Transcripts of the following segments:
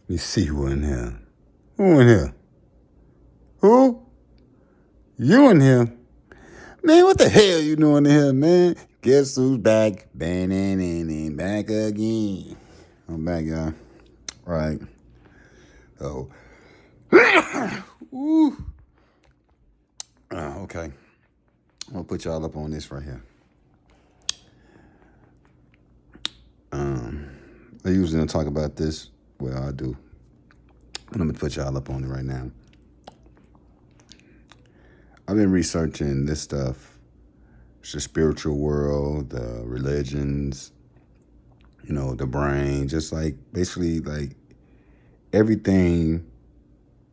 Let me see who in here. Who in here? Who? You in here? Man, what the hell you doing in here, man? Guess who's back? Back again. I'm back, y'all. All right. Oh. Ooh. Okay. I'm gonna put y'all up on this right here. I usually don't talk about this. Well, I do. But I'm gonna put y'all up on it right now. I've been researching this stuff. It's the spiritual world, the religions, the brain, just like basically like everything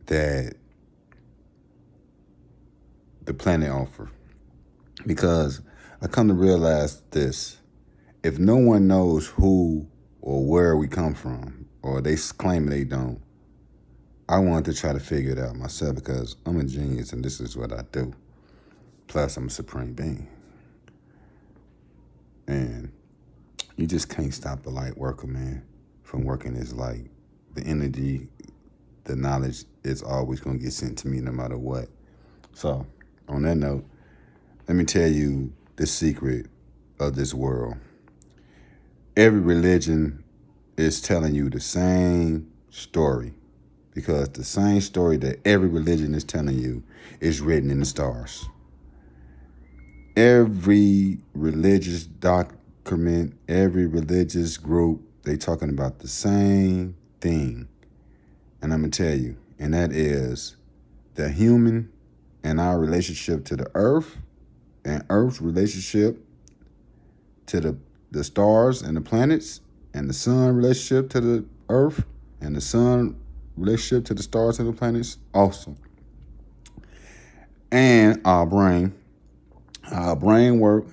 that the planet offers. Because I come to realize this. If no one knows who or where we come from, or they claim they don't, I want to try to figure it out myself because I'm a genius and this is what I do. Plus, I'm a supreme being. And you just can't stop the light worker, man, from working his light. The energy, the knowledge is always going to get sent to me no matter what. So, on that note, let me tell you the secret of this world. Every religion is telling you the same story because the same story that every religion is telling you is written in the stars. Every religious document, every religious group, they talking about the same thing. And I'm going to tell you, and that is the human and our relationship to the earth and earth's relationship to the stars and the planets and the sun relationship to the earth and the sun relationship to the stars and the planets also. And our brain, how our brain work,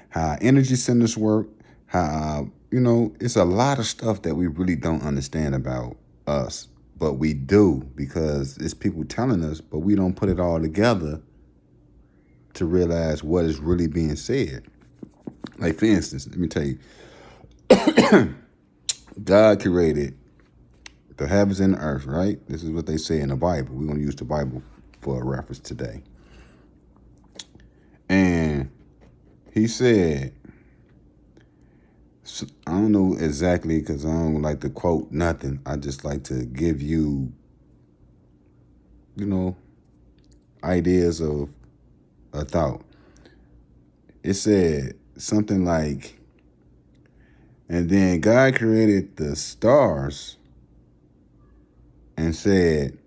how our energy centers work, how, it's a lot of stuff that we really don't understand about us. But we do because it's people telling us, but we don't put it all together to realize what is really being said. Like, for instance, let me tell you, God created the heavens and the earth, right? This is what they say in the Bible. We're going to use the Bible for a reference today. And he said, I don't know exactly because I don't like to quote nothing. I just like to give you, ideas of a thought. It said something like, and then God created the stars and said,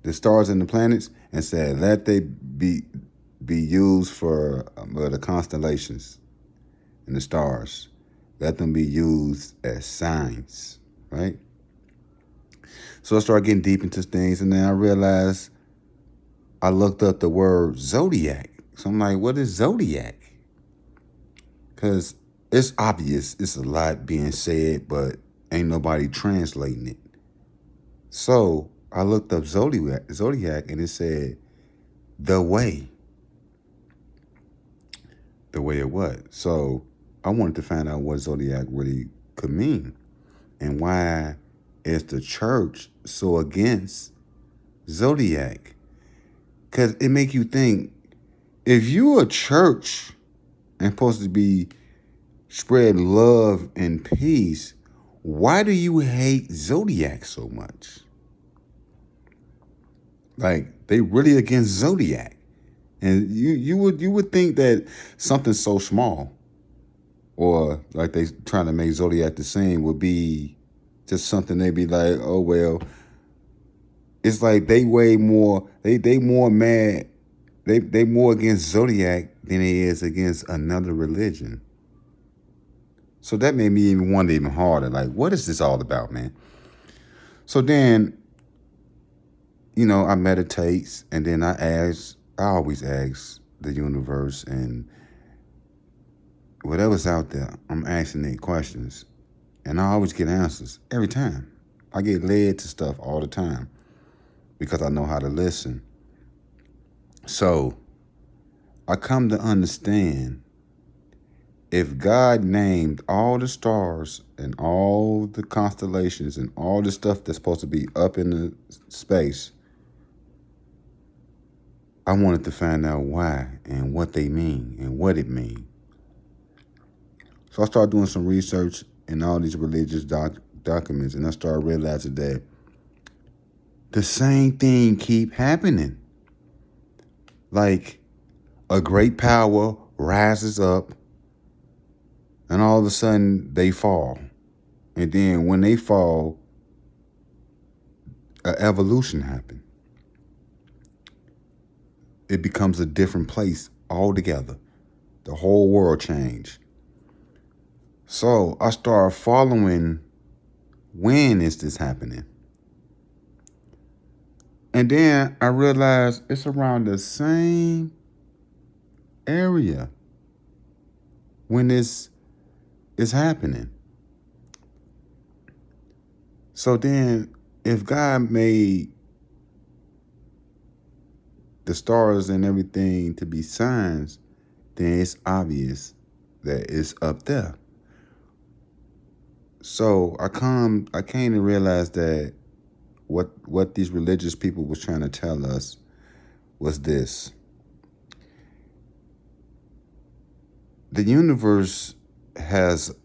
the stars and the planets, and said, let they be used for the constellations and the stars. Let them be used as signs, right? So I started getting deep into things, and then I realized I looked up the word zodiac. So I'm like, what is zodiac? Because it's obvious it's a lot being said, but ain't nobody translating it. So I looked up zodiac, and it said the way. The way of what? So I wanted to find out what zodiac really could mean, and why is the church so against zodiac? Because it make you think, if you a church and supposed to be spread love and peace, why do you hate zodiac so much? Like, they really against zodiac. And you would think that something so small, or like they trying to make zodiac the same, would be just something they'd be like, oh well. It's like they way more, they more mad, they more against zodiac than they is against another religion. So that made me even wonder even harder, like, what is this all about, man? So then, I meditate, and then I always ask the universe and whatever's out there, I'm asking it questions. And I always get answers every time. I get led to stuff all the time because I know how to listen. So I come to understand If God named all the stars and all the constellations and all the stuff that's supposed to be up in the space, I wanted to find out why and what they mean and what it means. So I started doing some research in all these religious documents, and I started realizing that the same thing keep happening. Like a great power rises up, and all of a sudden they fall. And then when they fall, an evolution happens. It becomes a different place altogether. The whole world changed. So I started following, when is this happening? And then I realized it's around the same area when this is happening. So then, if God made the stars and everything to be signs, then it's obvious that it's up there. So I came to realize that what these religious people was trying to tell us was this. The universe has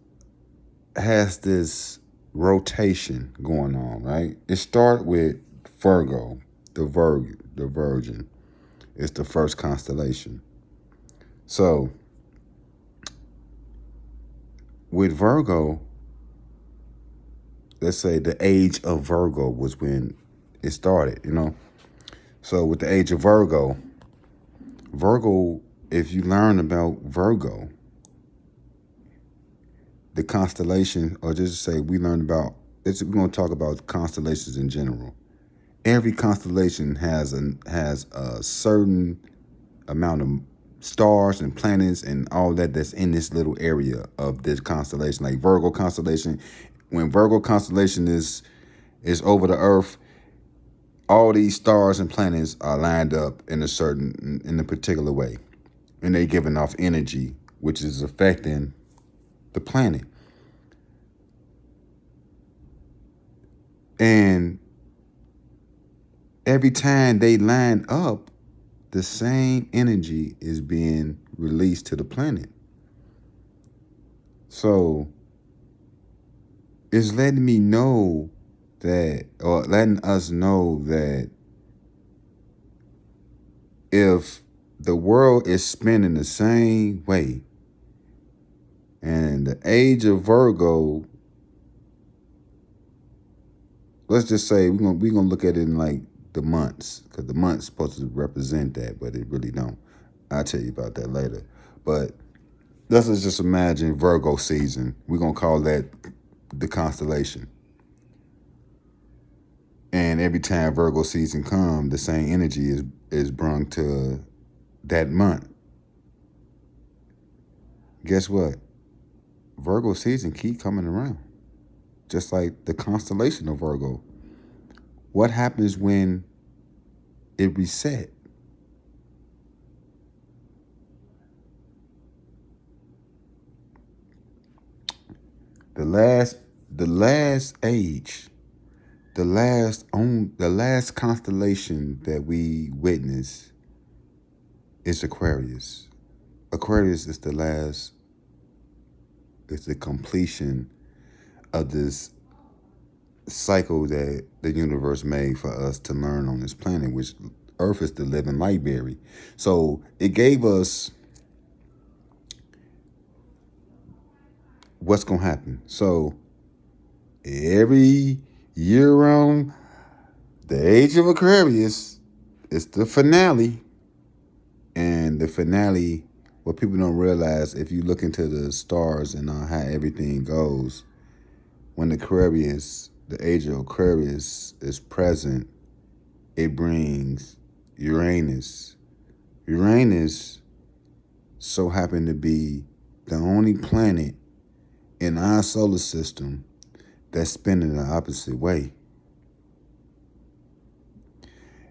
this rotation going on, right? It started with Virgo, the Virgin. It's the first constellation. So with Virgo, let's say the age of Virgo was when it started, So with the age of Virgo, if you learn about Virgo, the constellation, or just say we're going to talk about constellations in general. Every constellation has a certain amount of stars and planets and all that's in this little area of this constellation. Like Virgo constellation, when Virgo constellation is over the Earth, all these stars and planets are lined up in a particular way, and they're giving off energy, which is affecting the planet. And every time they line up, the same energy is being released to the planet. So it's letting me know that, or letting us know that if the world is spinning the same way, and the age of Virgo, let's just say we're gonna look at it in like the months, because the months supposed to represent that, but it really don't. I'll tell you about that later. But let's just imagine Virgo season. We're gonna call that the constellation. And every time Virgo season comes, the same energy is brung to that month. Guess what? Virgo season keep coming around, just like the constellation of Virgo. What happens when it reset? The last age, the last constellation that we witness is Aquarius. Aquarius is the completion of this cycle that the universe made for us to learn on this planet, which Earth is the living library. So it gave us what's gonna happen. So every year around the age of Aquarius, it's the finale. And the finale, what people don't realize, if you look into the stars and how everything goes, when the age of Aquarius is present, it brings Uranus. Uranus so happened to be the only planet in our solar system that's spinning the opposite way.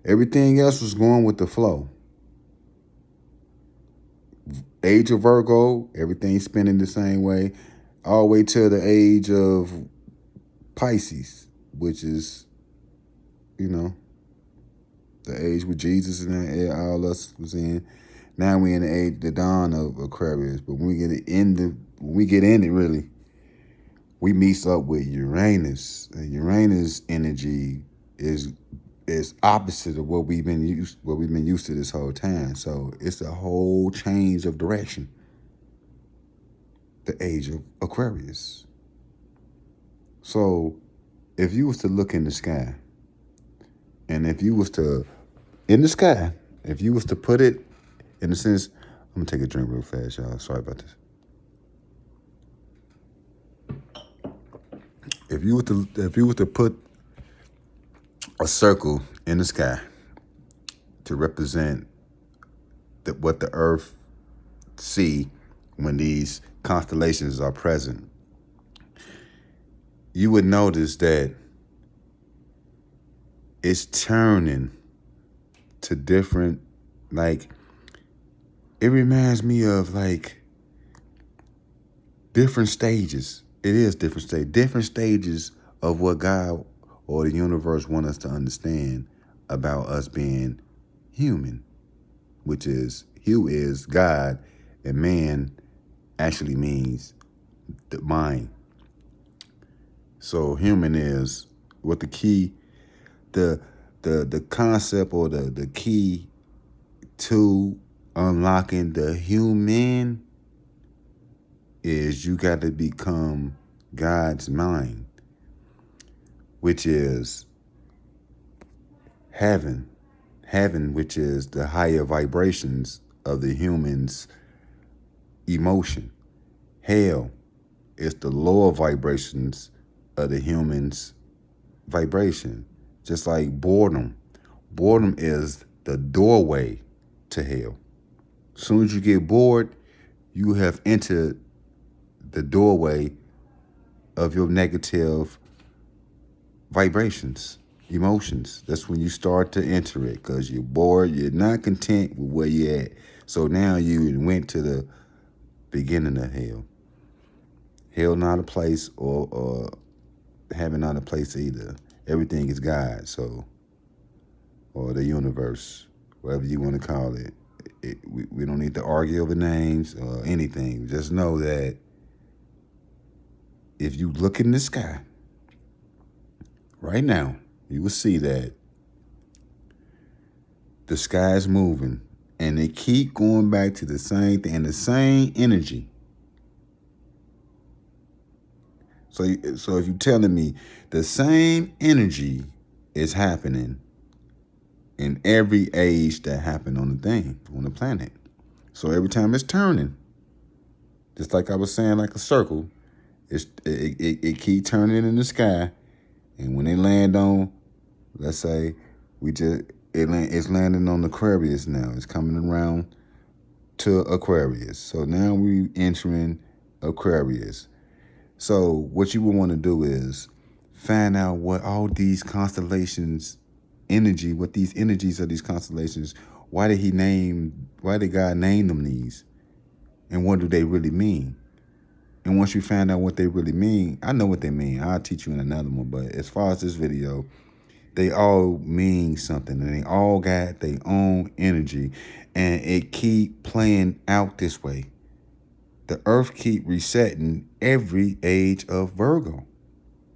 Everything else was going with the flow. age of Virgo, everything's spinning the same way, all the way to the age of Pisces, which is, you know, the age where Jesus and all us was in. Now we in the age, the dawn of Aquarius. But when we get in it really, we meet up with Uranus. And Uranus energy is opposite of what we've been used to this whole time. So it's a whole change of direction. The age of Aquarius. So if you was to look in the sky, and if you was to in the sky, if you was to put it in the sense, I'm gonna take a drink real fast, y'all. Sorry about this. If you was to put a circle in the sky to represent what the Earth see when these constellations are present, you would notice that it's turning to different, like, it reminds me of like different stages. It is different stages of what God or the universe want us to understand about us being human, which is Hu is God, and man actually means the mind. So human is what the key, the concept or the key to unlocking the human is you got to become God's mind, which is heaven, which is the higher vibrations of the human's emotion. Hell is the lower vibrations of the human's vibration. Just like boredom. Boredom is the doorway to hell. As soon as you get bored, you have entered the doorway of your negative vibrations, emotions. That's when you start to enter it, because you're bored, you're not content with where you're at. So now you went to the beginning of hell. Hell not a place, or heaven not a place either. Everything is God, so, or the universe, whatever you want to call it. We don't need to argue over names or anything. Just know that if you look in the sky right now, you will see that the sky is moving, and they keep going back to the same thing and the same energy. So if you're telling me the same energy is happening in every age that happened on the planet. So every time it's turning, just like I was saying, like a circle, it keep turning in the sky, and when they land on, let's say, it's landing on Aquarius now. It's coming around to Aquarius. So now we entering Aquarius. So what you would want to do is find out what all these constellations energy, what these energies of these constellations, why did God name them these? And what do they really mean? And once you find out what they really mean, I know what they mean. I'll teach you in another one. But as far as this video, they all mean something, and they all got their own energy, and it keep playing out this way. The earth keep resetting every age of Virgo.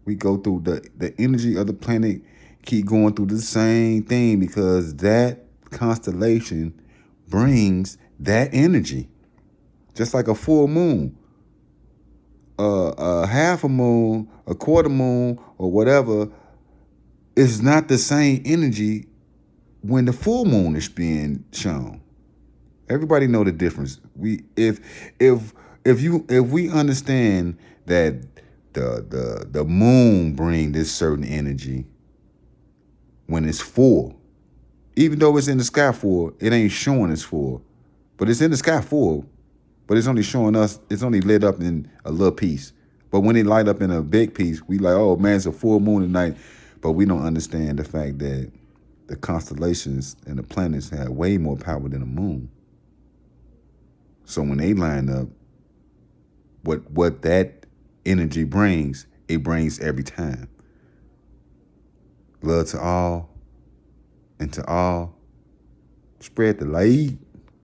We go through the energy of the planet keep going through the same thing, because that constellation brings that energy. Just like a full moon, a half a moon, a quarter moon, or whatever, is not the same energy when the full moon is being shown. Everybody know the difference. If we understand that the moon bring this certain energy when it's full, even though it's in the sky full, it ain't showing it's full, but it's in the sky full, but it's only showing us, it's only lit up in a little piece. But when it light up in a big piece, we like, oh man, it's a full moon tonight. But we don't understand the fact that the constellations and the planets have way more power than the moon. So when they line up, what that energy brings, it brings every time. Love to all, and to all, spread the light.